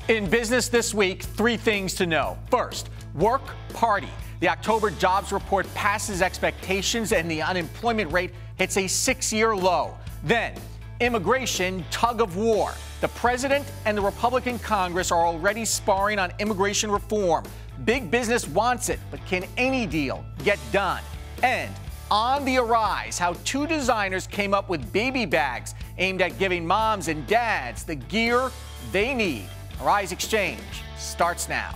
In business this week, three things to know. First, work party. The October jobs report passes expectations and the unemployment rate hits a 6-year low. Then, immigration tug of war. The president and the Republican Congress are already sparring on immigration reform. Big business wants it, but can any deal get done? And on the arise, how two designers came up with baby bags aimed at giving moms and dads the gear they need. Arise Exchange starts now.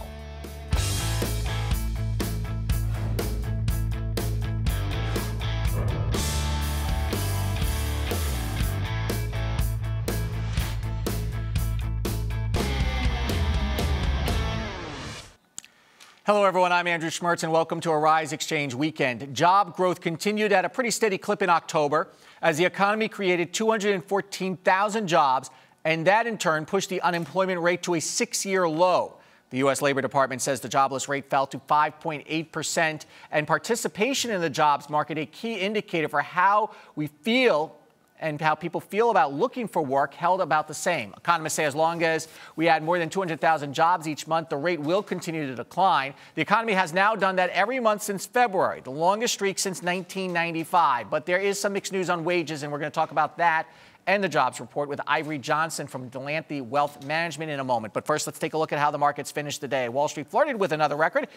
Hello, everyone. I'm Andrew Schmertz, and welcome to Arise Exchange Weekend. Job growth continued at a pretty steady clip in October as the economy created 214,000 jobs, and that in turn pushed the unemployment rate to a 6-year low. The U.S. Labor Department says the jobless rate fell to 5.8%, and participation in the jobs market, a key indicator for how we feel and how people feel about looking for work, held about the same. Economists say as long as we add more than 200,000 jobs each month, the rate will continue to decline. The economy has now done that every month since February, the longest streak since 1995. But there is some mixed news on wages, and we're going to talk about that and the jobs report with Ivory Johnson from Delancey Wealth Management in a moment. But first, let's take a look at how the markets finished the day. Wall Street flirted with another record,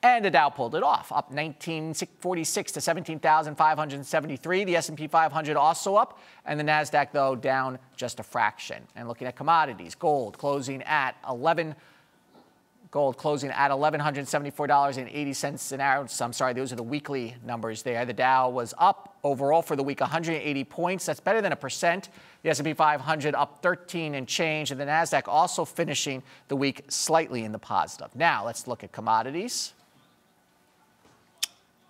and the Dow pulled it off, up 1946 to 17,573. The S&P 500 also up, and the Nasdaq, though, down just a fraction. And looking at commodities, gold closing at $1,174.80 an ounce. I'm sorry, those are the weekly numbers there. The Dow was up overall for the week 180 points. That's better than 1%. The S&P 500 up 13 and change, and the Nasdaq also finishing the week slightly in the positive. Now let's look at commodities.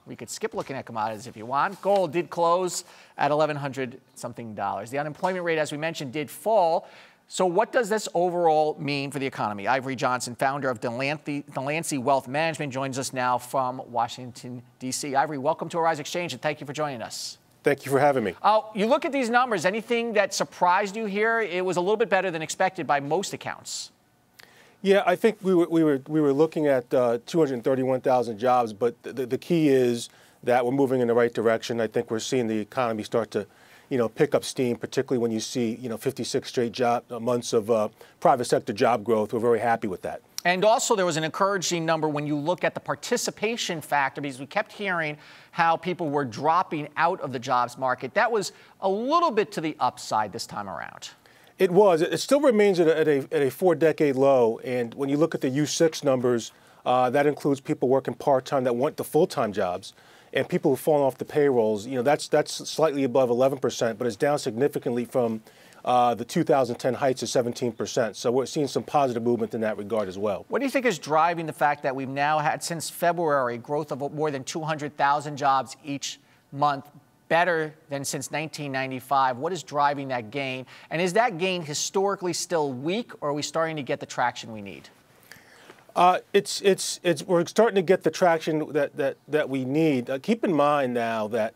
We could skip looking at commodities if you want. Gold did close at $1,100 something. The unemployment rate, as we mentioned, did fall. So what does this overall mean for the economy? Ivory Johnson, founder of Delancey Wealth Management, joins us now from Washington, D.C. Ivory, welcome to Arise Exchange, and thank you for joining us. Thank you for having me. You look at these numbers. Anything that surprised you here? It was a little bit better than expected by most accounts. Yeah, I think we were looking at 231,000 jobs, but the key is that we're moving in the right direction. I think we're seeing the economy start to, pick up steam, particularly when you see, 56 straight months of private sector job growth. We're very happy with that. And also there was an encouraging number when you look at the participation factor, because we kept hearing how people were dropping out of the jobs market. That was a little bit to the upside this time around. It was. It still remains at a 4-decade low. And when you look at the U6 numbers, that includes people working part-time that want the full-time jobs, and people who've fallen off the payrolls. That's slightly above 11%, but it's down significantly from the 2010 heights of 17%. So we're seeing some positive movement in that regard as well. What do you think is driving the fact that we've now had, since February, growth of more than 200,000 jobs each month, better than since 1995? What is driving that gain? And is that gain historically still weak, or are we starting to get the traction we need? We're starting to get the traction that we need. Keep in mind now that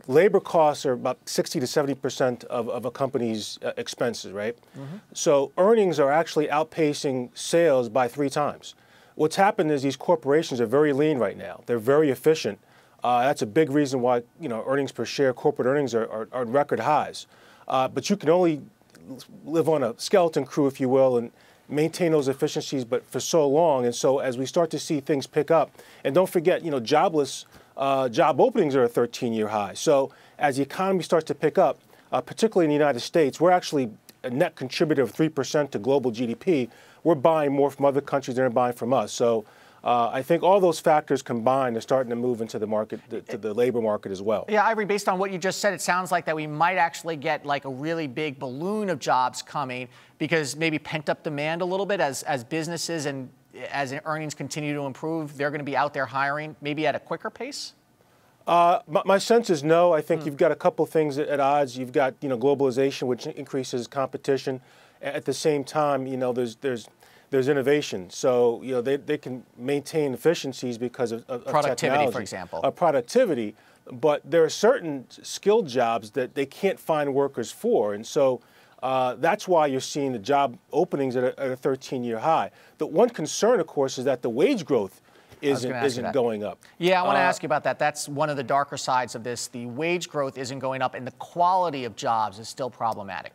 labor costs are about 60 to 70% of a company's expenses, right? Mm-hmm. So earnings are actually outpacing sales by 3 times. What's happened is these corporations are very lean right now. They're very efficient. That's a big reason why earnings per share, corporate earnings are record highs. But you can only live on a skeleton crew, if you will, and maintain those efficiencies, but for so long. And so as we start to see things pick up, and don't forget, job openings are a 13-year high. So as the economy starts to pick up, particularly in the United States, we're actually a net contributor of 3% to global GDP. We're buying more from other countries than they're buying from us. So I think all those factors combined are starting to move into the market, to the labor market as well. Yeah, Ivory, based on what you just said, it sounds like that we might actually get like a really big balloon of jobs coming, because maybe pent-up demand a little bit as businesses and as earnings continue to improve, they're going to be out there hiring maybe at a quicker pace? My sense is no. I think you've got a couple things at odds. You've got globalization, which increases competition. At the same time, there's innovation. So they can maintain efficiencies because of productivity, technology, for example. Productivity, but there are certain skilled jobs that they can't find workers for, and so That's why you're seeing the job openings at a 13-year high. The one concern, of course, is that the wage growth isn't going up. Yeah, I want to ask you about that. That's one of the darker sides of this. The wage growth isn't going up, and the quality of jobs is still problematic.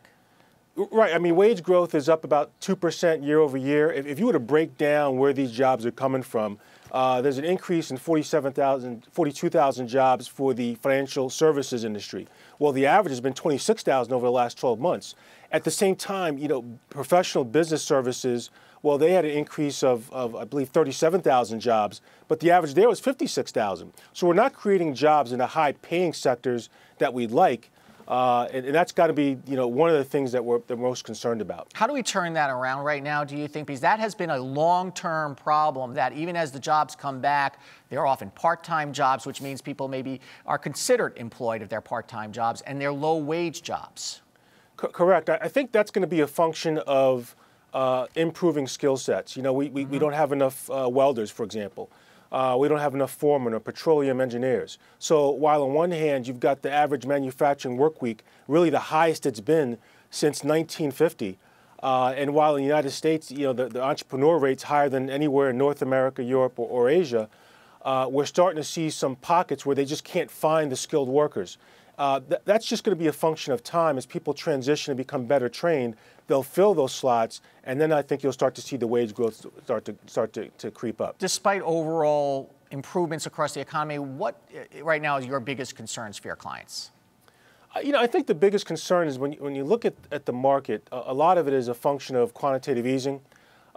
Right. I mean, wage growth is up about 2% year over year. If you were to break down where these jobs are coming from, there's an increase in 42,000 jobs for the financial services industry. Well, the average has been 26,000 over the last 12 months. At the same time, professional business services, well, they had an increase of I believe, 37,000 jobs, but the average there was 56,000. So we're not creating jobs in the high-paying sectors that we'd like. And that's got to be, one of the things that we're most concerned about. How do we turn that around right now, do you think? Because that has been a long-term problem that even as the jobs come back, they're often part-time jobs, which means people maybe are considered employed if they're part-time jobs, and they're low-wage jobs. Correct. I think that's going to be a function of improving skill sets. We don't have enough welders, for example. We don't have enough foremen or petroleum engineers. So while on one hand you've got the average manufacturing work week, really the highest it's been since 1950, and while in the United States, the entrepreneur rate's higher than anywhere in North America, Europe, or Asia, we're starting to see some pockets where they just can't find the skilled workers. That's just going to be a function of time. As people transition and become better trained, they'll fill those slots, and then I think you'll start to see the wage growth start to creep up. Despite overall improvements across the economy, what right now is your biggest concerns for your clients? I think the biggest concern is when you look at the market, a lot of it is a function of quantitative easing.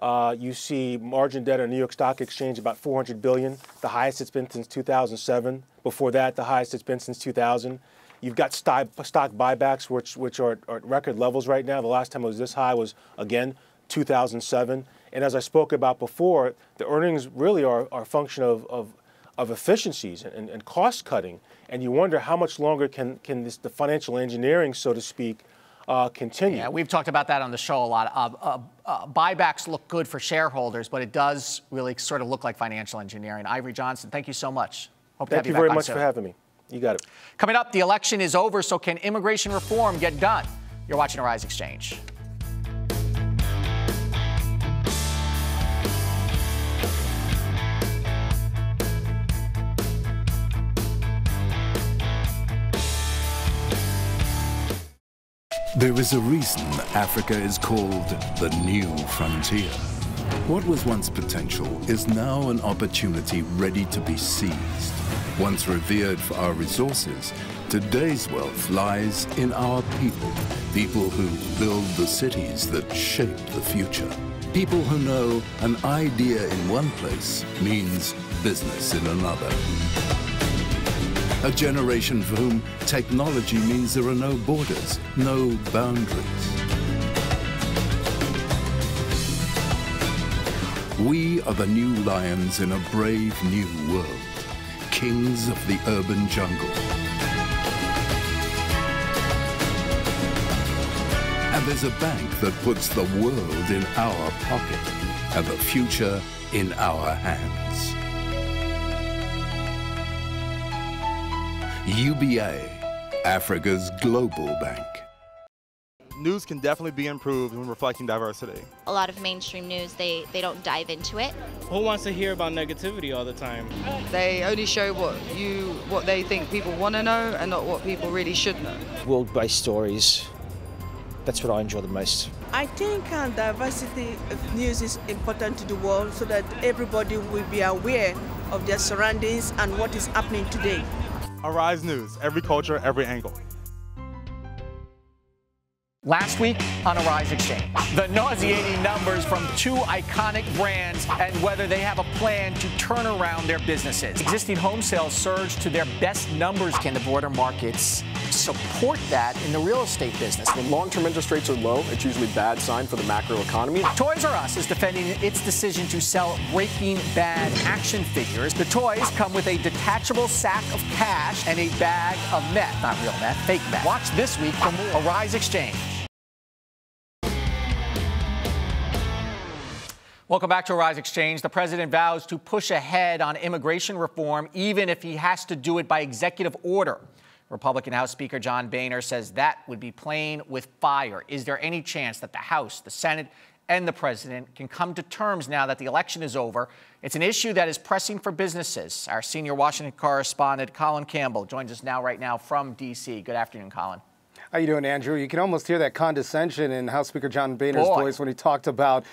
You see margin debt on New York Stock Exchange about $400 billion, the highest it's been since 2007. Before that, the highest it's been since 2000. You've got stock buybacks, which are at record levels right now. The last time it was this high was, again, 2007. And as I spoke about before, the earnings really are a function of efficiencies and cost cutting. And you wonder how much longer can the financial engineering, so to speak, continue. Yeah, we've talked about that on the show a lot. Buybacks look good for shareholders, but it does really sort of look like financial engineering. Ivory Johnson, thank you so much. Hope to have you back on soon. Thank you very much for having me. You got it. Coming up, the election is over, so can immigration reform get done? You're watching Arise Exchange. There is a reason Africa is called the new frontier. What was once potential is now an opportunity ready to be seized. Once revered for our resources, today's wealth lies in our people. People who build the cities that shape the future. People who know an idea in one place means business in another. A generation for whom technology means there are no borders, no boundaries. We are the new lions in a brave new world, kings of the urban jungle. And there's a bank that puts the world in our pocket and the future in our hands. UBA, Africa's global bank. News can definitely be improved when reflecting diversity. A lot of mainstream news, they don't dive into it. Who wants to hear about negativity all the time? They only show what they think people want to know and not what people really should know. World-based stories, that's what I enjoy the most. I think diversity of news is important to the world so that everybody will be aware of their surroundings and what is happening today. Arise News, every culture, every angle. Last week on Arise Exchange, the nauseating numbers from two iconic brands and whether they have a plan to turn around their businesses. Existing home sales surged to their best numbers. Can the broader markets support that in the real estate business? When long-term interest rates are low, it's usually a bad sign for the macro economy. Toys R Us is defending its decision to sell Breaking Bad action figures. The toys come with a detachable sack of cash and a bag of meth. Not real meth, fake meth. Watch this week for more Arise Exchange. Welcome back to Arise Exchange. The president vows to push ahead on immigration reform, even if he has to do it by executive order. Republican House Speaker John Boehner says that would be playing with fire. Is there any chance that the House, the Senate, and the president can come to terms now that the election is over? It's an issue that is pressing for businesses. Our senior Washington correspondent, Colin Campbell, joins us right now from D.C. Good afternoon, Colin. How you doing, Andrew? You can almost hear that condescension in House Speaker John Boehner's voice when he talked about,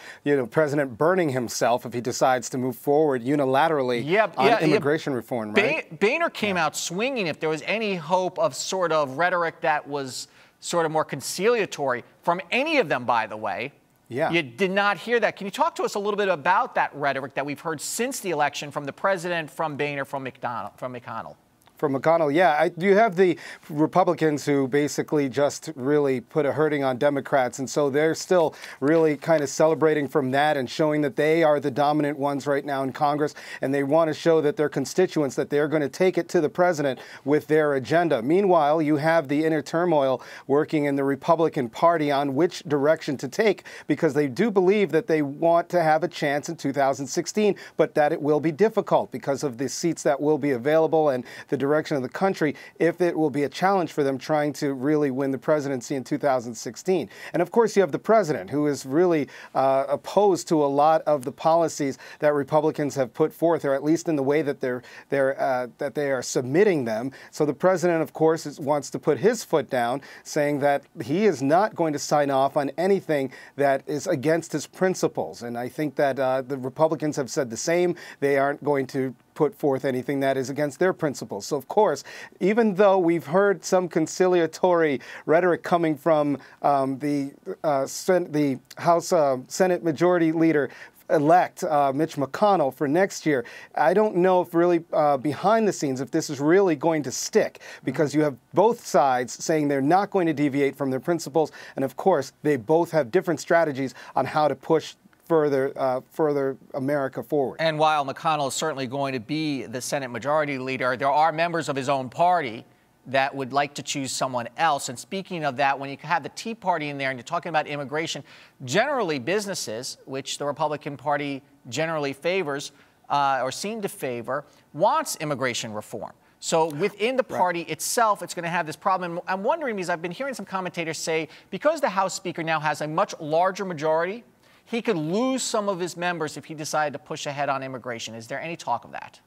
President burning himself if he decides to move forward unilaterally on immigration reform, right? Boehner came out swinging if there was any hope of sort of rhetoric that was sort of more conciliatory from any of them, by the way. Yeah. You did not hear that. Can you talk to us a little bit about that rhetoric that we've heard since the election from the president, from Boehner, from McConnell? From McConnell, yeah. You have the Republicans who basically just really put a hurting on Democrats, and so they're still really kind of celebrating from that and showing that they are the dominant ones right now in Congress, and they want to show that their constituents that they're going to take it to the president with their agenda. Meanwhile, you have the inner turmoil working in the Republican Party on which direction to take, because they do believe that they want to have a chance in 2016, but that it will be difficult because of the seats that will be available and the direction of the country, if it will be a challenge for them trying to really win the presidency in 2016. And of course, you have the president, who is really opposed to a lot of the policies that Republicans have put forth, or at least in the way that they are submitting them. So the president, of course, wants to put his foot down, saying that he is not going to sign off on anything that is against his principles. And I think that the Republicans have said the same. They aren't going to put forth anything that is against their principles. So, of course, even though we've heard some conciliatory rhetoric coming from the House Senate Majority Leader elect Mitch McConnell for next year, I don't know if really behind the scenes if this is really going to stick, because you have both sides saying they're not going to deviate from their principles, and of course they both have different strategies on how to push further America forward. And while McConnell is certainly going to be the Senate Majority Leader, there are members of his own party that would like to choose someone else. And speaking of that, when you have the Tea Party in there and you're talking about immigration, generally businesses, which the Republican Party generally favors or seem to favor, wants immigration reform. So within the party itself, it's going to have this problem. I'm wondering, because I've been hearing some commentators say, because the House Speaker now has a much larger majority, he could lose some of his members if he decided to push ahead on immigration. Is there any talk of that?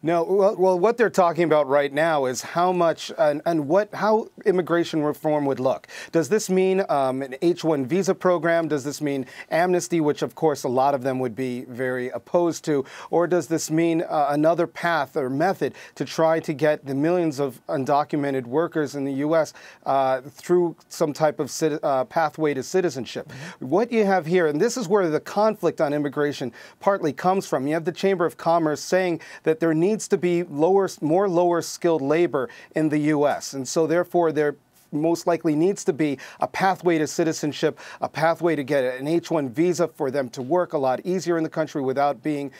No, well, what they're talking about right now is how much how immigration reform would look. Does this mean an H-1 visa program? Does this mean amnesty, which of course a lot of them would be very opposed to? Or does this mean another path or method to try to get the millions of undocumented workers in the U.S. Through some type of pathway to citizenship? Mm-hmm. What you have here, and this is where the conflict on immigration partly comes from, you have the Chamber of Commerce saying that there needs to be more lower skilled labor in the U.S. And so therefore there most likely needs to be a pathway to citizenship, a pathway to get an H-1 visa for them to work a lot easier in the country without being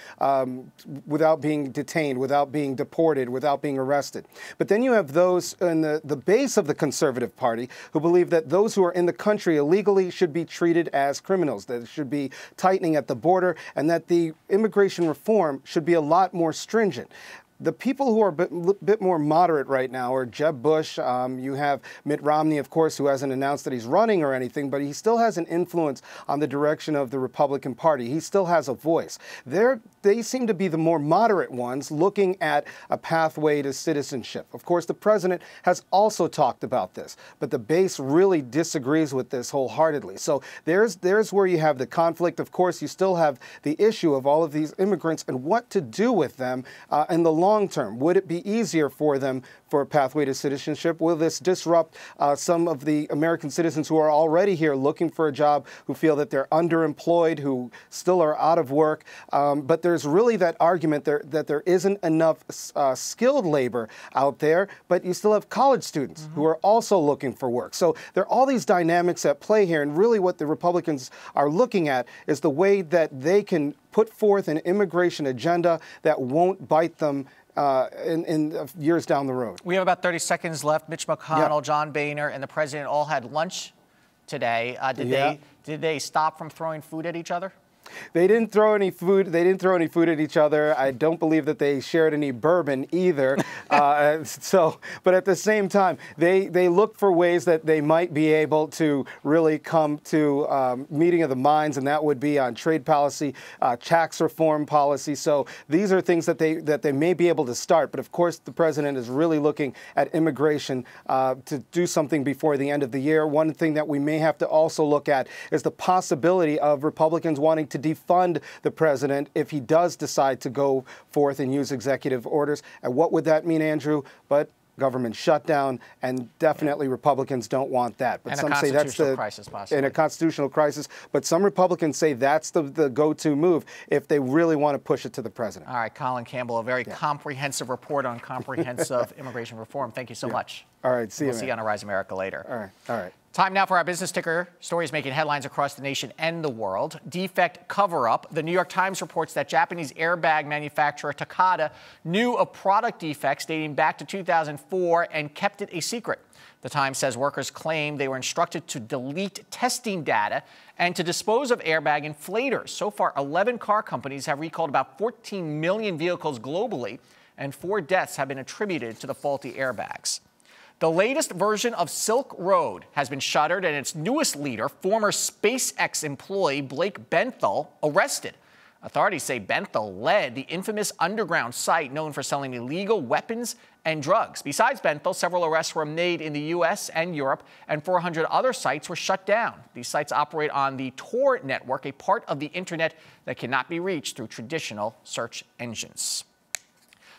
detained, without being deported, without being arrested. But then you have those in the base of the Conservative Party who believe that those who are in the country illegally should be treated as criminals, that it should be tightening at the border, and that the immigration reform should be a lot more stringent. The people who are a bit more moderate right now are Jeb Bush. You have Mitt Romney, of course, who hasn't announced that he's running or anything, but he still has an influence on the direction of the Republican Party. He still has a voice. They seem to be the more moderate ones looking at a pathway to citizenship. Of course, the president has also talked about this, but the base really disagrees with this wholeheartedly. So there's where you have the conflict. Of course, you still have the issue of all of these immigrants and what to do with them in the long term. Would it be easier for them for a pathway to citizenship? Will this disrupt some of the American citizens who are already here looking for a job, who feel that they're underemployed, who still are out of work? But there's really that argument that there isn't enough skilled labor out there, but you still have college students who are also looking for work. So there are all these dynamics at play here, and really what the Republicans are looking at is the way that they can put forth an immigration agenda that won't bite them in years down the road. We have about 30 seconds left. Mitch McConnell, John Boehner, and the president all had lunch today. Did they stop from throwing food at each other? They didn't throw any food. They didn't throw any food at each other. I don't believe that they shared any bourbon either. But at the same time, they looked for ways that they might be able to really come to meeting of the minds, and that would be on trade policy, tax reform policy. So these are things that they may be able to start. But of course, the president is really looking at immigration to do something before the end of the year. One thing that we may have to also look at is the possibility of Republicans wanting to defund the president if he does decide to go forth and use executive orders. And what would that mean, Andrew? But government shutdown, and definitely Republicans don't want that. But and some a say that's the crisis, possibly. in a constitutional crisis. But some Republicans say that's the go-to move if they really want to push it to the president. All right, Colin Campbell, a very comprehensive report on comprehensive immigration reform. Thank you so much. All right, see you. We'll see you on Arise America later. All right. Time now for our business ticker. Stories making headlines across the nation and the world. Defect cover-up. The New York Times reports that Japanese airbag manufacturer Takata knew of product defects dating back to 2004 and kept it a secret. The Times says workers claim they were instructed to delete testing data and to dispose of airbag inflators. So far, 11 car companies have recalled about 14 million vehicles globally, and 4 deaths have been attributed to the faulty airbags. The latest version of Silk Road has been shuttered, and its newest leader, former SpaceX employee Blake Benthel, arrested. Authorities say Benthel led the infamous underground site known for selling illegal weapons and drugs. Besides Benthel, several arrests were made in the U.S. and Europe, and 400 other sites were shut down. These sites operate on the Tor network, a part of the internet that cannot be reached through traditional search engines.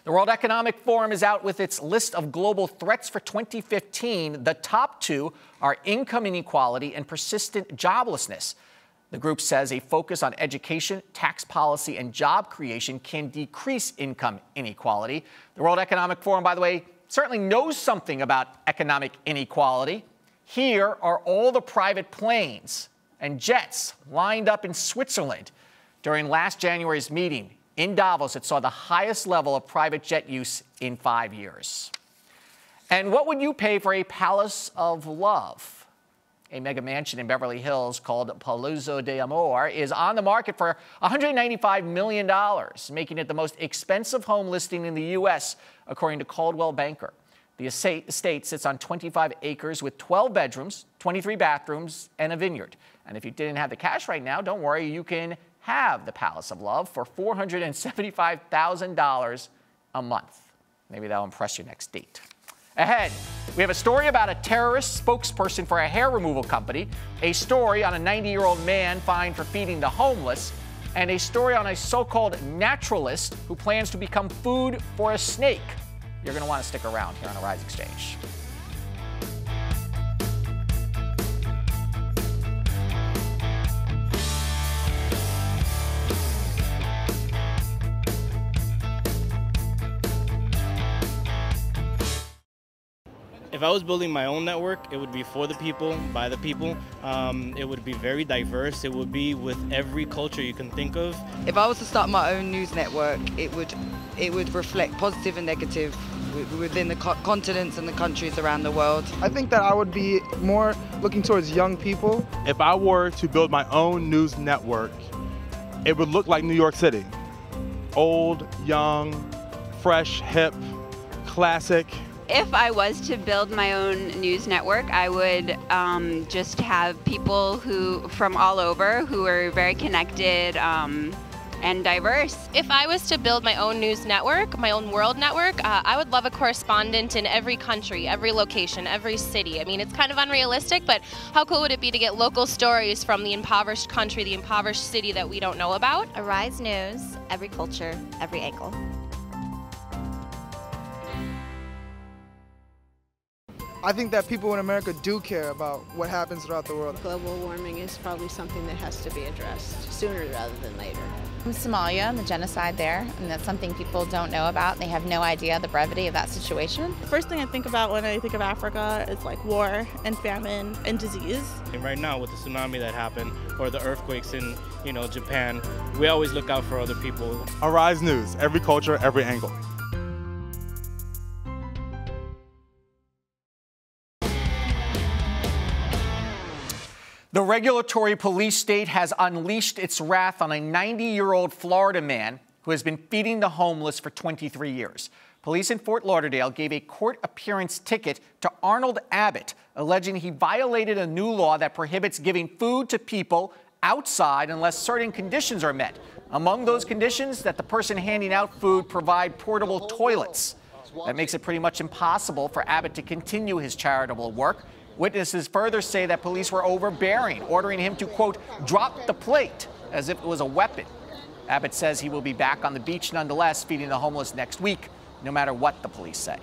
The World Economic Forum is out with its list of global threats for 2015. The top 2 are income inequality and persistent joblessness. The group says a focus on education, tax policy, and job creation can decrease income inequality. The World Economic Forum, by the way, certainly knows something about economic inequality. Here are all the private planes and jets lined up in Switzerland. During last January's meeting in Davos, it saw the highest level of private jet use in 5 years. And what would you pay for a palace of love? A mega mansion in Beverly Hills called Palazzo de Amor is on the market for $195 million, making it the most expensive home listing in the U.S., according to Coldwell Banker. The estate sits on 25 acres with 12 bedrooms, 23 bathrooms, and a vineyard. And if you didn't have the cash right now, don't worry, you can have the Palace of Love for $475,000 a month. Maybe that'll impress your next date. Ahead, we have a story about a terrorist spokesperson for a hair removal company, a story on a 90-year-old man fined for feeding the homeless, and a story on a so-called naturalist who plans to become food for a snake. You're going to want to stick around here on Arise Exchange. If I was building my own network, it would be for the people, by the people. It would be very diverse. It would be with every culture you can think of. If I was to start my own news network, it would reflect positive and negative within the continents and the countries around the world. I think that I would be more looking towards young people. If I were to build my own news network, it would look like New York City. Old, young, fresh, hip, classic. If I was to build my own news network, I would just have people from all over who are very connected and diverse. If I was to build my own news network, my own world network, I would love a correspondent in every country, every location, every city. I mean, it's kind of unrealistic, but how cool would it be to get local stories from the impoverished country, the impoverished city that we don't know about? Arise News, every culture, every angle. I think that people in America do care about what happens throughout the world. Global warming is probably something that has to be addressed sooner rather than later. Somalia and the genocide there, and that's something people don't know about. They have no idea the brevity of that situation. The first thing I think about when I think of Africa is like war and famine and disease. And right now with the tsunami that happened or the earthquakes in, Japan, we always look out for other people. Arise News, every culture, every angle. The The regulatory police state has unleashed its wrath on a 90-year-old Florida man who has been feeding the homeless for 23 years. Police in Fort Lauderdale gave a court appearance ticket to Arnold Abbott, alleging he violated a new law that prohibits giving food to people outside unless certain conditions are met. Among those conditions, that the person handing out food provide portable toilets. That makes it pretty much impossible for Abbott to continue his charitable work. Witnesses further say that police were overbearing, ordering him to, quote, drop the plate as if it was a weapon. Abbott says he will be back on the beach nonetheless, feeding the homeless next week, no matter what the police say.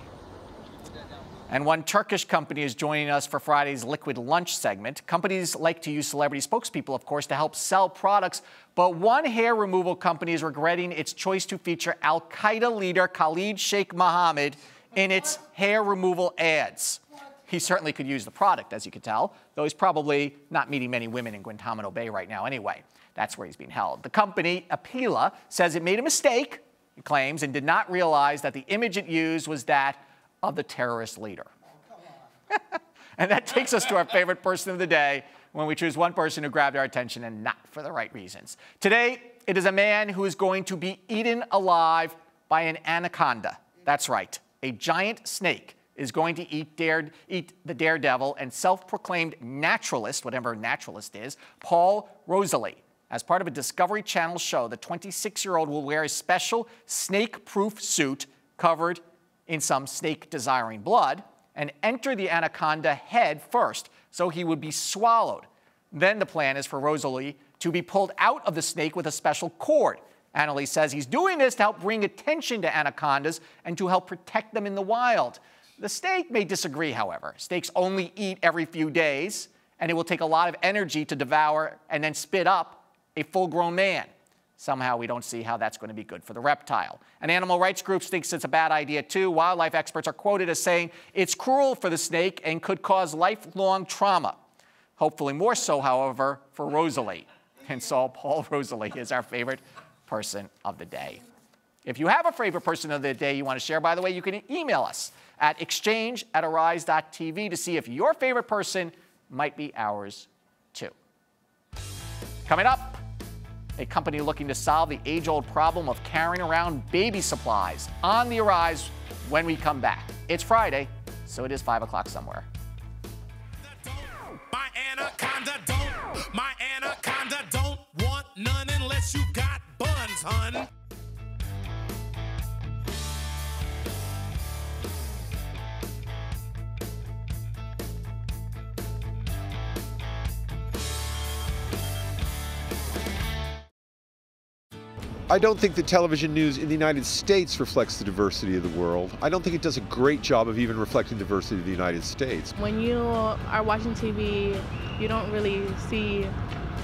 And one Turkish company is joining us for Friday's Liquid Lunch segment. Companies like to use celebrity spokespeople, of course, to help sell products. But one hair removal company is regretting its choice to feature Al-Qaeda leader Khalid Sheikh Mohammed in its hair removal ads. He certainly could use the product, as you can tell, though he's probably not meeting many women in Guantanamo Bay right now anyway. That's where he's being held. The company, Apila, says it made a mistake, it claims, and did not realize that the image it used was that of the terrorist leader. And that takes us to our favorite person of the day, when we choose one person who grabbed our attention and not for the right reasons. Today, it is a man who is going to be eaten alive by an anaconda. That's right, a giant snake is going to eat the daredevil and self-proclaimed naturalist, whatever naturalist is, Paul Rosalie. As part of a Discovery Channel show, the 26-year-old will wear a special snake-proof suit covered in some snake-desiring blood and enter the anaconda head first, so he would be swallowed. Then the plan is for Rosalie to be pulled out of the snake with a special cord. Annalise says he's doing this to help bring attention to anacondas and to help protect them in the wild. The snake may disagree, however. Snakes only eat every few days, and it will take a lot of energy to devour and then spit up a full-grown man. Somehow we don't see how that's going to be good for the reptile. And animal rights groups think it's a bad idea too. Wildlife experts are quoted as saying it's cruel for the snake and could cause lifelong trauma. Hopefully more so, however, for Rosalie. And so Paul Rosalie is our favorite person of the day. If you have a favorite person of the day you want to share, by the way, you can email us at exchange@arise.tv to see if your favorite person might be ours too. Coming up, a company looking to solve the age-old problem of carrying around baby supplies. On the Arise when we come back. It's Friday, so it is 5 o'clock somewhere. My anaconda don't want none unless you got buns, hun. I don't think the television news in the United States reflects the diversity of the world. I don't think it does a great job of even reflecting the diversity of the United States. When you are watching TV, you don't really see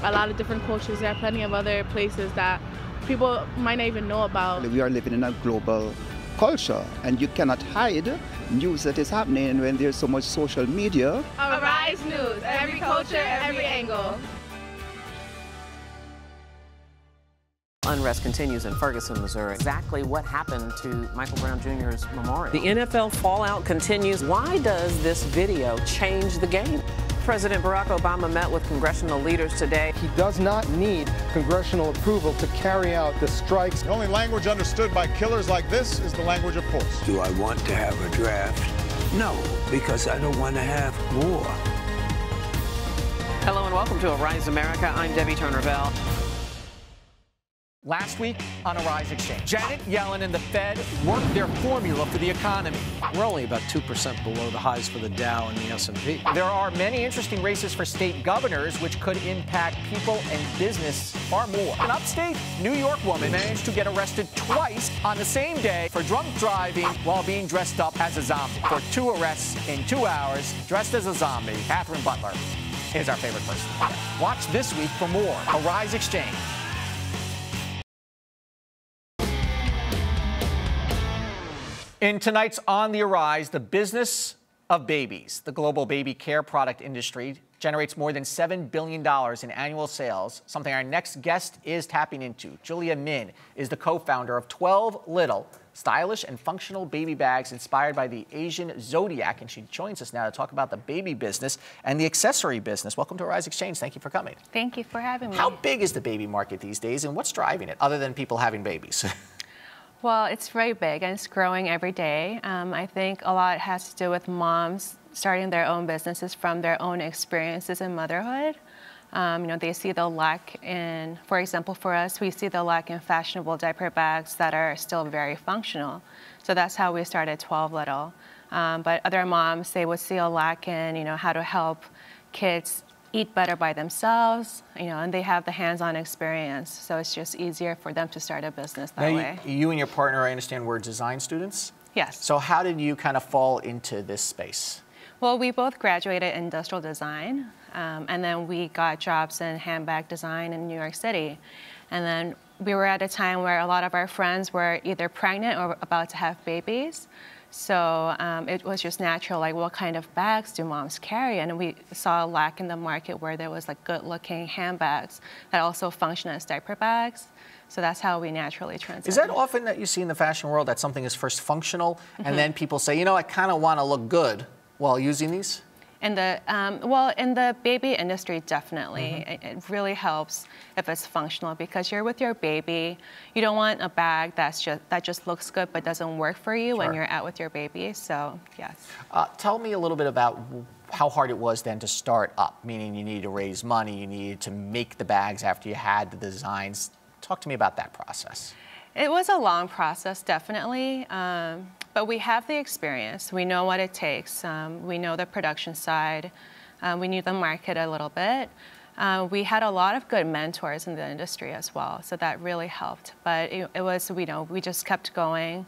a lot of different cultures. There are plenty of other places that people might not even know about. We are living in a global culture, and you cannot hide news that is happening when there's so much social media. Arise News, every culture, every angle. Unrest continues in Ferguson, Missouri. Exactly what happened to Michael Brown Jr.'s memorial? The NFL fallout continues. Why does this video change the game? President Barack Obama met with congressional leaders today. He does not need congressional approval to carry out the strikes. The only language understood by killers like this is the language of force. Do I want to have a draft? No, because I don't want to have war. Hello and welcome to Arise America. I'm Debbie Turner-Bell. Last week on Arise Exchange, Janet Yellen and the Fed worked their formula for the economy. We're only about 2% below the highs for the Dow and the S&P. There are many interesting races for state governors, which could impact people and business far more. An upstate New York woman managed to get arrested twice on the same day for drunk driving while being dressed up as a zombie. For 2 arrests in 2 hours, dressed as a zombie, Catherine Butler is our favorite person. Watch this week for more Arise Exchange. In tonight's On the Arise, the business of babies. The global baby care product industry generates more than $7 billion in annual sales, something our next guest is tapping into. Julia Min is the co-founder of 12 Little, stylish and functional baby bags inspired by the Asian zodiac, and she joins us now to talk about the baby business and the accessory business. Welcome to Rise Exchange. Thank you for coming. Thank you for having me. How big is the baby market these days, and what's driving it, other than people having babies? Well, it's very big, and it's growing every day. I think a lot has to do with moms starting their own businesses from their own experiences in motherhood. They see the lack in, for example, for us, we see the lack in fashionable diaper bags that are still very functional. So that's how we started 12 Little. But other moms, they would see a lack in, how to help kids eat better by themselves, and they have the hands-on experience. So it's just easier for them to start a business that way. You and your partner, I understand, were design students? Yes. So how did you kind of fall into this space? Well, we both graduated in industrial design, and then we got jobs in handbag design in New York City. And then we were at a time where a lot of our friends were either pregnant or about to have babies. So it was just natural, like, what kind of bags do moms carry? And we saw a lack in the market where there was like good-looking handbags that also function as diaper bags. So that's how we naturally transitioned. Is that often that you see in the fashion world, that something is first functional, and then people say, I kind of want to look good while using these? In the baby industry, definitely. It really helps if it's functional, because you're with your baby. You don't want a bag that just looks good but doesn't work for you when you're out with your baby. So, yes. Tell me a little bit about how hard it was then to start up, meaning you needed to raise money, you needed to make the bags after you had the designs. Talk to me about that process. It was a long process, definitely. But we have the experience. We know what it takes. We know the production side. We knew the market a little bit. We had a lot of good mentors in the industry as well, so that really helped. But it was, we just kept going.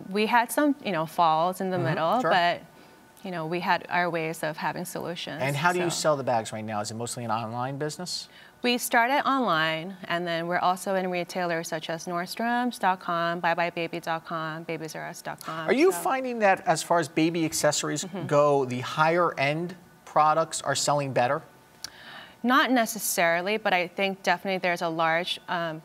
We had some, falls in the middle, but we had our ways of having solutions. And how do you sell the bags right now? Is it mostly an online business? We started online, and then we're also in retailers such as Nordstrom's.com, BuyBuyBaby.com, BabiesRUs.com. Are you finding that as far as baby accessories go, the higher end products are selling better? Not necessarily, but I think definitely there's a large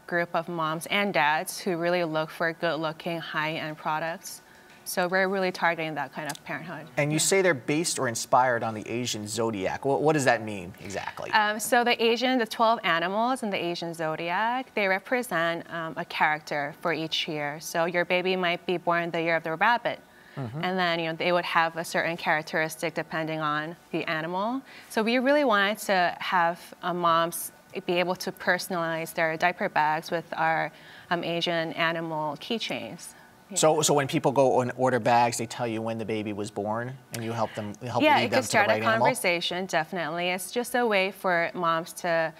group of moms and dads who really look for good-looking, high-end products. So we're really targeting that kind of parenthood. And you say they're based or inspired on the Asian zodiac. What does that mean exactly? So the 12 animals in the Asian zodiac, they represent a character for each year. So your baby might be born the year of the rabbit. And then they would have a certain characteristic depending on the animal. So we really wanted to have moms be able to personalize their diaper bags with our Asian animal keychains. Yeah. So when people go and order bags, they tell you when the baby was born, and you help lead them to the right animal? Yeah, it could start a conversation, definitely. It's just a way for moms to,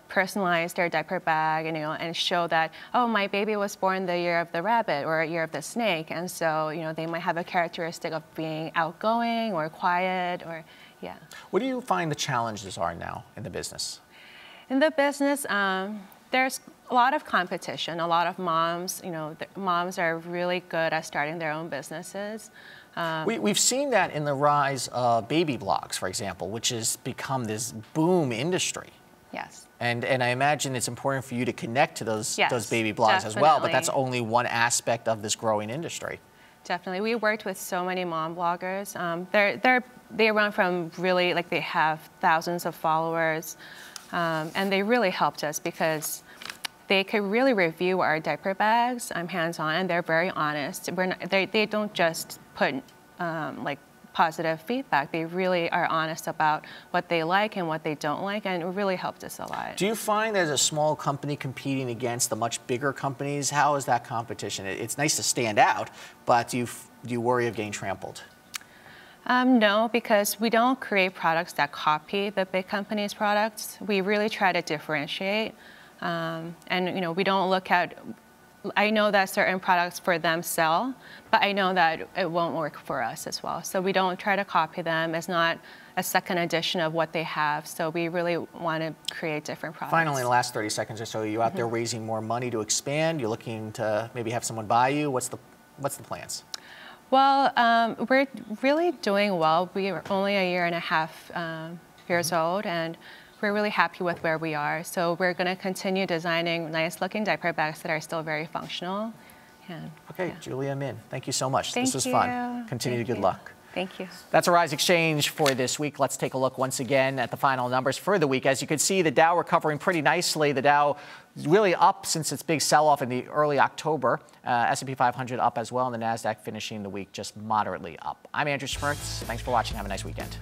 personalize their diaper bag, and show that, oh, my baby was born the year of the rabbit or year of the snake, and so, they might have a characteristic of being outgoing or quiet, or, yeah. What do you find the challenges are now in the business? In the business, there's a lot of competition. A lot of moms, moms are really good at starting their own businesses. We've seen that in the rise of baby blogs, for example, which has become this boom industry. Yes. And I imagine it's important for you to connect to those baby blogs as well, but that's only one aspect of this growing industry. Definitely. We worked with so many mom bloggers. They run from really, they have thousands of followers, and they really helped us because they could really review our diaper bags. I'm hands-on, and they're very honest. They don't just put positive feedback. They really are honest about what they like and what they don't like, and it really helped us a lot. Do you find as a small company competing against the much bigger companies, how is that competition? It's nice to stand out, but do you worry of getting trampled? No, because we don't create products that copy the big companies' products. We really try to differentiate. And we don't look at, I know that certain products for them sell, but I know that it won't work for us as well. So we don't try to copy them. It's not a second edition of what they have. So we really want to create different products. Finally, in the last 30 seconds or so, you're out there raising more money to expand. You're looking to maybe have someone buy you. What's the plans? Well, we're really doing well. We are only a year and a half years old, and we're really happy with where we are. So we're going to continue designing nice-looking diaper bags that are still very functional. And, okay, Julia Min, thank you so much. Thank this was you. fun. Continued good luck. Thank you. That's a Rise Exchange for this week. Let's take a look once again at the final numbers for the week. As you can see, the Dow recovering pretty nicely. The Dow is really up since its big sell-off in the early October. S&P 500 up as well, and the NASDAQ finishing the week just moderately up. I'm Andrew Schmertz. Thanks for watching. Have a nice weekend.